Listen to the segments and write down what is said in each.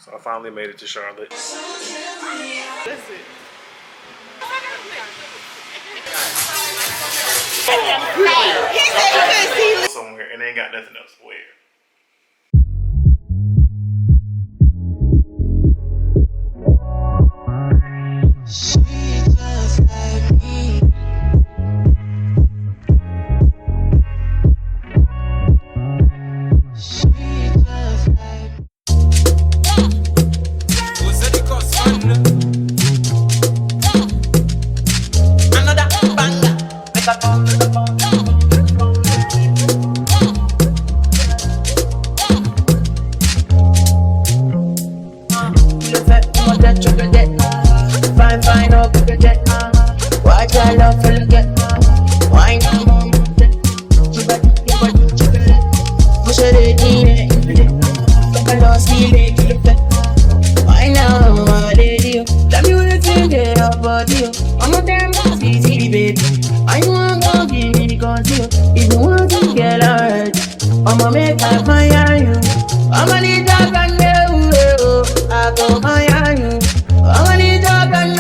So I finally made it to Charlotte. Listen. Somewhere and they ain't got nothing else to wear. I'ma make I fire you. I'ma need a gun, I go fire you. I'ma need a gun,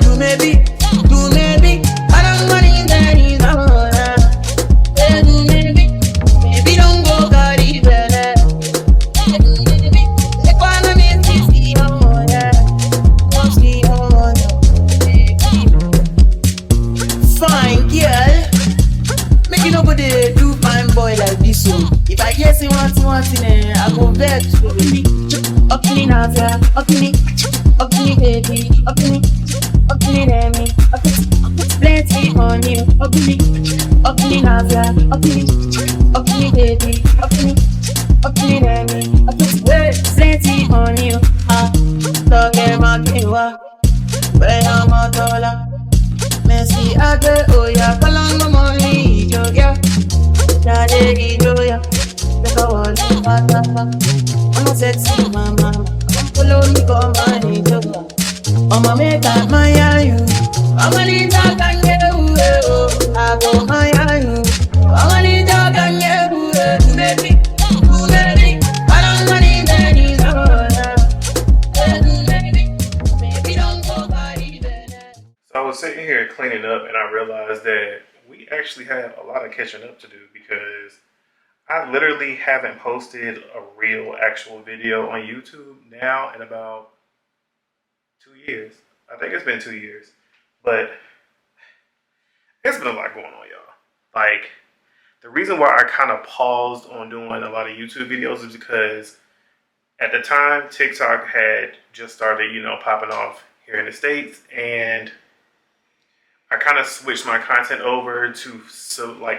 do maybe. I don't want it anymore. Do maybe don't go carry better. They wanna make me see oh yeah, see oh yeah. Fine girl, make it nobody do fine boy like this so. If I hear say want in I go back to me. Up in Navia, up in baby, up in Remy, up plenty on you. Up in Navia, up in baby, up in Remy, up plenty on you. Talk about you, where I'm a dollar. Messi, I get oh yeah, call on my money, yeah. Daddy, yeah. I'm a sexy mama. I'm follow me, come on, I'ma make that my you. I'ma need that can you. I go my you. I'ma need that can you. Baby. I don't want it anymore. Baby, don't go body better. So I was sitting here cleaning up and I realized that we actually have a lot of catching up to do because I literally haven't posted a real actual video on YouTube now in about 2 years. I think it's been 2 years. But it's been a lot going on, y'all. Like, the reason why I kind of paused on doing a lot of YouTube videos is because at the time, TikTok had just started, popping off here in the States. And I kind of switched my content over to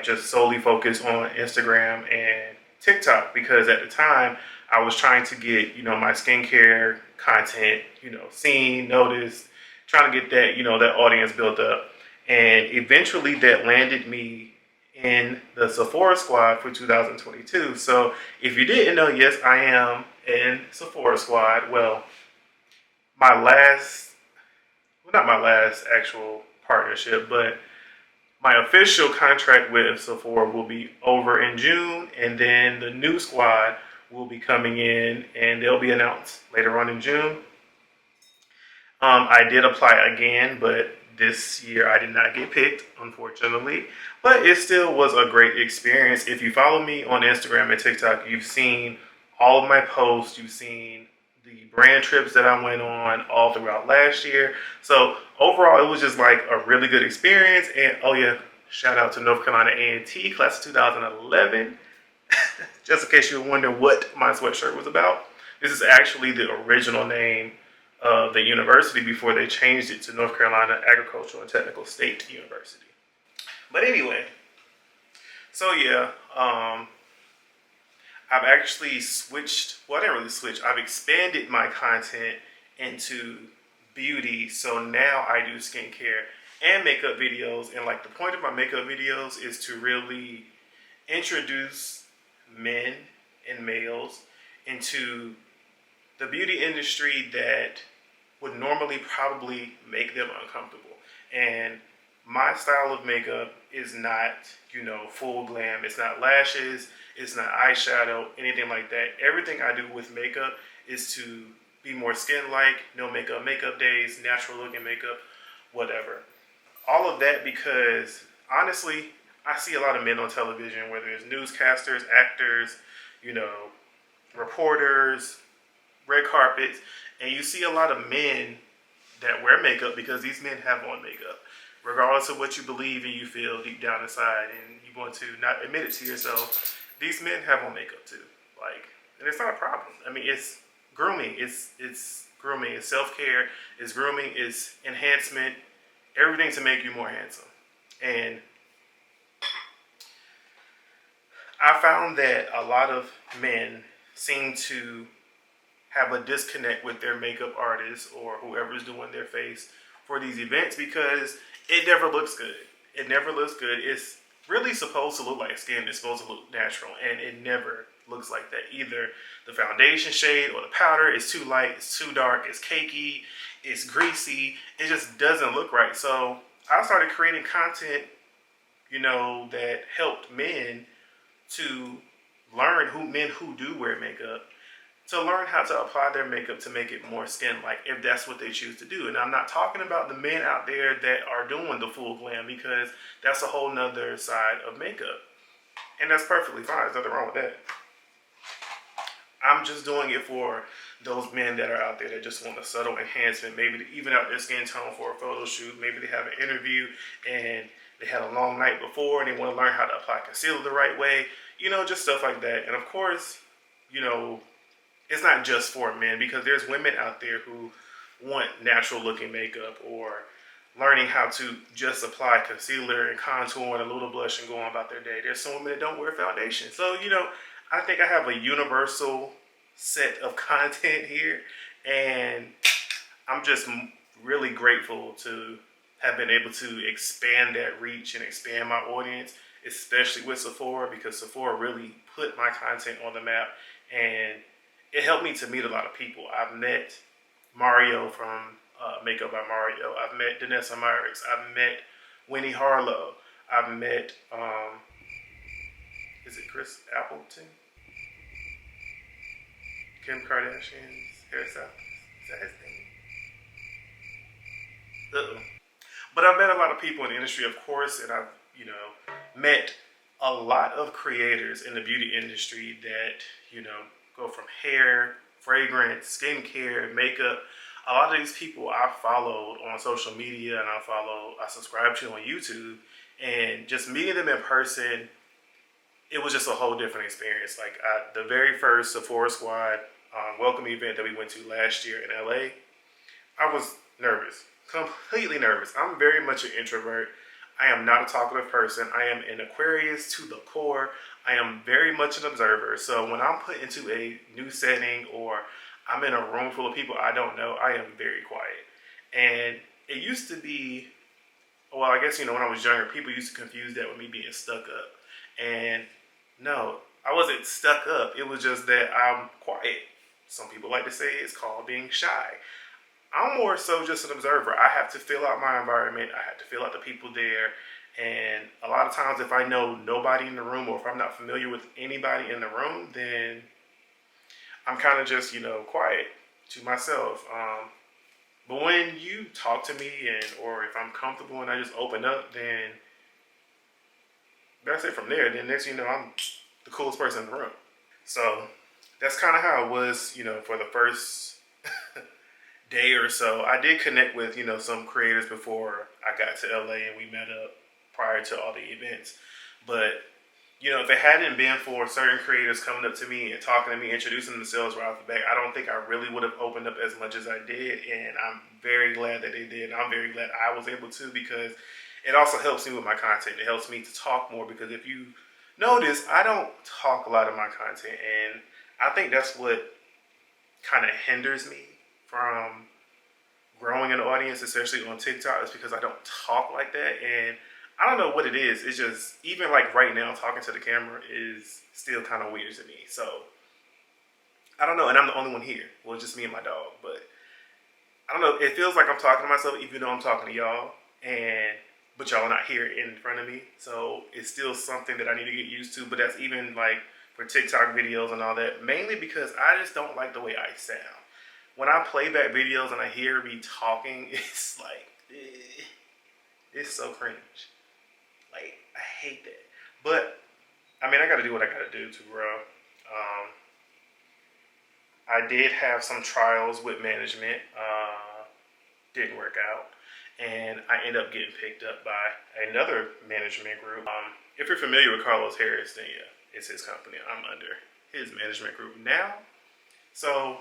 just solely focus on Instagram and TikTok because at the time I was trying to get, my skincare content, seen, noticed, trying to get that, that audience built up. And eventually that landed me in the Sephora Squad for 2022. So if you didn't know, yes, I am in Sephora Squad. Well, not my last actual partnership, but my official contract with Sephora will be over in June, and then the new squad will be coming in, and they'll be announced later on in June. I did apply again, but this year I did not get picked, unfortunately. But it still was a great experience. If you follow me on Instagram and TikTok, you've seen all of my posts, you've seen the brand trips that I went on all throughout last year. So overall, it was just like a really good experience. And oh yeah, shout out to North Carolina A&T, class of 2011. Just in case you were wondering what my sweatshirt was about. This is actually the original name of the university before they changed it to North Carolina Agricultural and Technical State University. But anyway, so yeah, I've actually switched, well, I didn't really switch. I've expanded my content into beauty. So now I do skincare and makeup videos. And like the point of my makeup videos is to really introduce men and males into the beauty industry that would normally probably make them uncomfortable. And my style of makeup is not, full glam. It's not lashes. It's not eyeshadow, anything like that. Everything I do with makeup is to be more skin-like, no makeup days, natural looking makeup, whatever. All of that because, honestly, I see a lot of men on television, whether it's newscasters, actors, you know, reporters, red carpets, and you see a lot of men that wear makeup because these men have on makeup. Regardless of what you believe and you feel deep down inside, and you want to not admit it to yourself, these men have on makeup too. Like, and it's not a problem. I mean, it's grooming. It's grooming. It's self-care. It's grooming. It's enhancement. Everything to make you more handsome. And I found that a lot of men seem to have a disconnect with their makeup artist or whoever's doing their face for these events because it never looks good. It never looks good. It's really supposed to look like skin. It's supposed to look natural, and it never looks like that. Either the foundation shade or the powder is too light, it's too dark, it's cakey, it's greasy. It just doesn't look right. So I started creating content, you know, that helped men to learn men who do wear makeup to learn how to apply their makeup to make it more skin-like if that's what they choose to do. And I'm not talking about the men out there that are doing the full glam because that's a whole nother side of makeup. And that's perfectly fine. There's nothing wrong with that. I'm just doing it for those men that are out there that just want a subtle enhancement, maybe to even out their skin tone for a photo shoot. Maybe they have an interview and they had a long night before and they want to learn how to apply concealer the right way. You know, just stuff like that. And of course, you know, it's not just for men because there's women out there who want natural looking makeup or learning how to just apply concealer and contour and a little blush and go on about their day. There's some women that don't wear foundation. So, you know, I think I have a universal set of content here, and I'm just really grateful to have been able to expand that reach and expand my audience, especially with Sephora, because Sephora really put my content on the map, and it helped me to meet a lot of people. I've met Mario from Makeup by Mario. I've met Danessa Myrick's. I've met Winnie Harlow. I've met, is it Chris Appleton? Kim Kardashian's hairstylist. Is that his name? Uh-oh. But I've met a lot of people in the industry, of course, and I've, you know, met a lot of creators in the beauty industry that, you know, go from hair, fragrance, skincare, makeup. A lot of these people I followed on social media and I subscribe to on YouTube, and just meeting them in person, it was just a whole different experience. Like the very first Sephora Squad welcome event that we went to last year in LA, I was nervous, completely nervous. I'm very much an introvert. I am not a talkative person. I am an Aquarius to the core. I am very much an observer. So when I'm put into a new setting or I'm in a room full of people I don't know, I am very quiet. And it used to be, well, I guess, you know, when I was younger, people used to confuse that with me being stuck up. And no, I wasn't stuck up. It was just that I'm quiet. Some people like to say it's called being shy. I'm more so just an observer. I have to feel out my environment. I have to feel out the people there. And a lot of times if I know nobody in the room or if I'm not familiar with anybody in the room, then I'm kind of just, you know, quiet to myself. But when you talk to me or if I'm comfortable and I just open up, then that's it from there. Then next thing you know, I'm the coolest person in the room. So that's kind of how it was, you know, for the first day or so. I did connect with, you know, some creators before I got to LA and we met up prior to all the events. But, you know, if it hadn't been for certain creators coming up to me and talking to me, introducing themselves right off the bat, I don't think I really would have opened up as much as I did. And I'm very glad that they did. I'm very glad I was able to, because it also helps me with my content. It helps me to talk more, because if you notice, I don't talk a lot of my content. And I think that's what kind of hinders me from growing an audience, especially on TikTok, is because I don't talk like that. And I don't know what it is. It's just, even like right now, talking to the camera is still kind of weird to me. So, I don't know. And I'm the only one here. Well, it's just me and my dog. But, I don't know. It feels like I'm talking to myself, even though I'm talking to y'all. But y'all are not here in front of me. So, it's still something that I need to get used to. But that's even like for TikTok videos and all that, mainly because I just don't like the way I sound. When I play back videos and I hear me talking, it's like, it's so cringe. Like, I hate that. But, I mean, I gotta do what I gotta do to grow. I did have some trials with management. Didn't work out. And I ended up getting picked up by another management group. If you're familiar with Carlos Harris, then yeah, it's his company. I'm under his management group now. So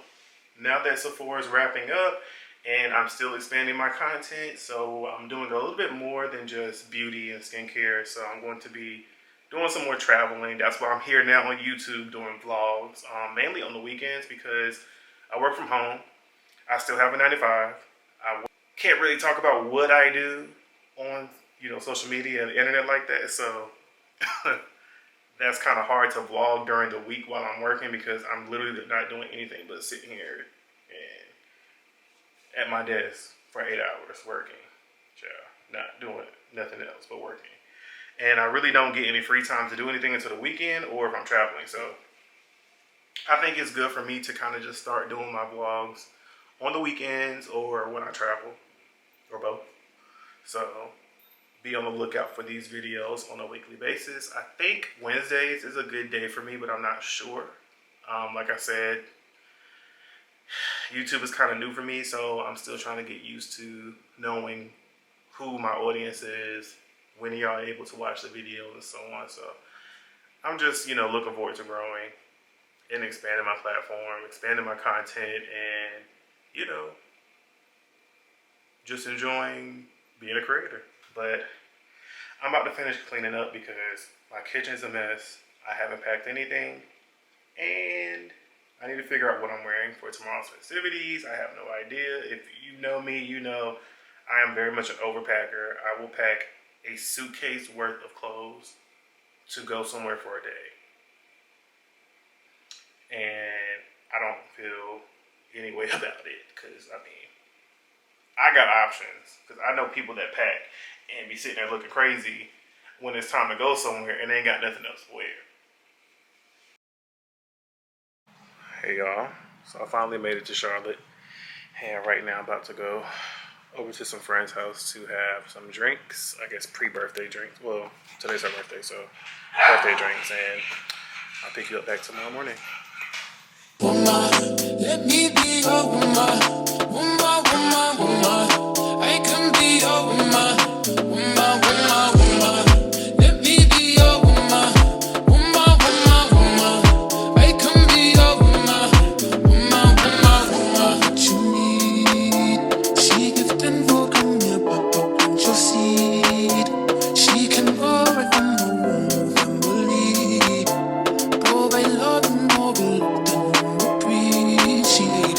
now that Sephora is wrapping up and I'm still expanding my content, so I'm doing a little bit more than just beauty and skincare. So I'm going to be doing some more traveling. That's why I'm here now on YouTube doing vlogs, mainly on the weekends because I work from home. I still have a 9 to 5. I can't really talk about what I do on, social media and the internet like that. So that's kind of hard to vlog during the week while I'm working because I'm literally not doing anything but sitting here and at my desk for 8 hours working. Not doing nothing else but working. And I really don't get any free time to do anything until the weekend or if I'm traveling. So I think it's good for me to kind of just start doing my vlogs on the weekends or when I travel, or both. So be on the lookout for these videos on a weekly basis. I think Wednesdays is a good day for me, but I'm not sure. Like I said, YouTube is kind of new for me, so I'm still trying to get used to knowing who my audience is, when y'all are able to watch the videos and so on. So I'm just, looking forward to growing and expanding my platform, expanding my content, and, just enjoying being a creator. But I'm about to finish cleaning up because my kitchen's a mess. I haven't packed anything, and I need to figure out what I'm wearing for tomorrow's festivities. I have no idea. If you know me, you know I am very much an overpacker. I will pack a suitcase worth of clothes to go somewhere for a day. And I don't feel any way about it because, I got options because I know people that pack and be sitting there looking crazy when it's time to go somewhere and they ain't got nothing else to wear. Hey y'all, so I finally made it to Charlotte, and right now I'm about to go over to some friend's house to have some drinks, I guess pre-birthday drinks. Well, today's her birthday, so birthday drinks, and I'll pick you up back tomorrow morning. Let me be your woman. I can be your woman. Let me be your woman. I can be your woman. What you need, she gives and walk in your papa plant your seed. She can go right from the womb, family. Go by love and go by love, then appreciate.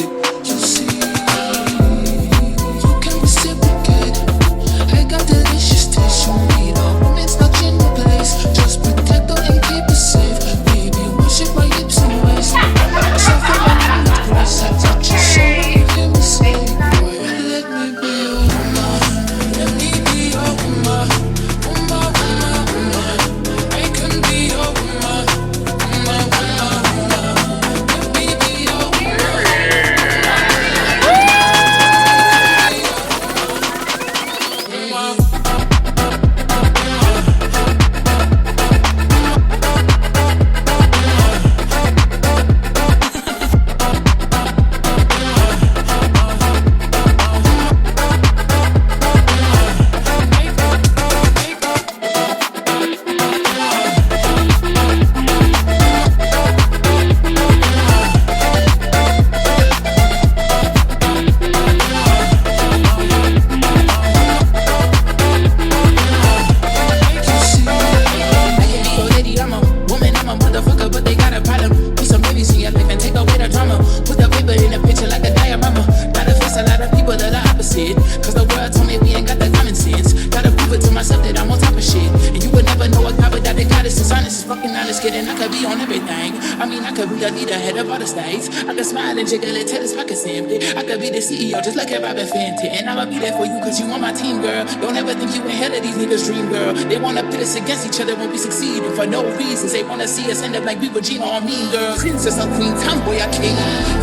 could be a leader, head of all the states. I could smile and jiggle it till his pockets empty. I could be the CEO, just like a Robin Fenty. And I'ma be there for you, cause you on my team, girl. Don't ever think you ain't hell of these niggas' dream, girl. They wanna pit us against each other when we succeed, and for no reasons. They wanna see us end up like we Regina or Mean Girl. Princess or queen, tomboy or king.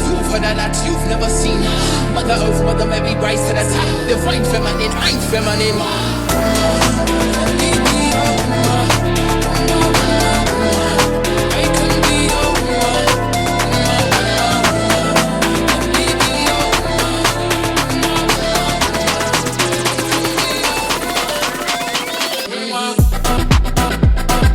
You've heard a lot you've never seen. Mother Earth, Mother Mary, rise to the top. Divine feminine, I'm feminine.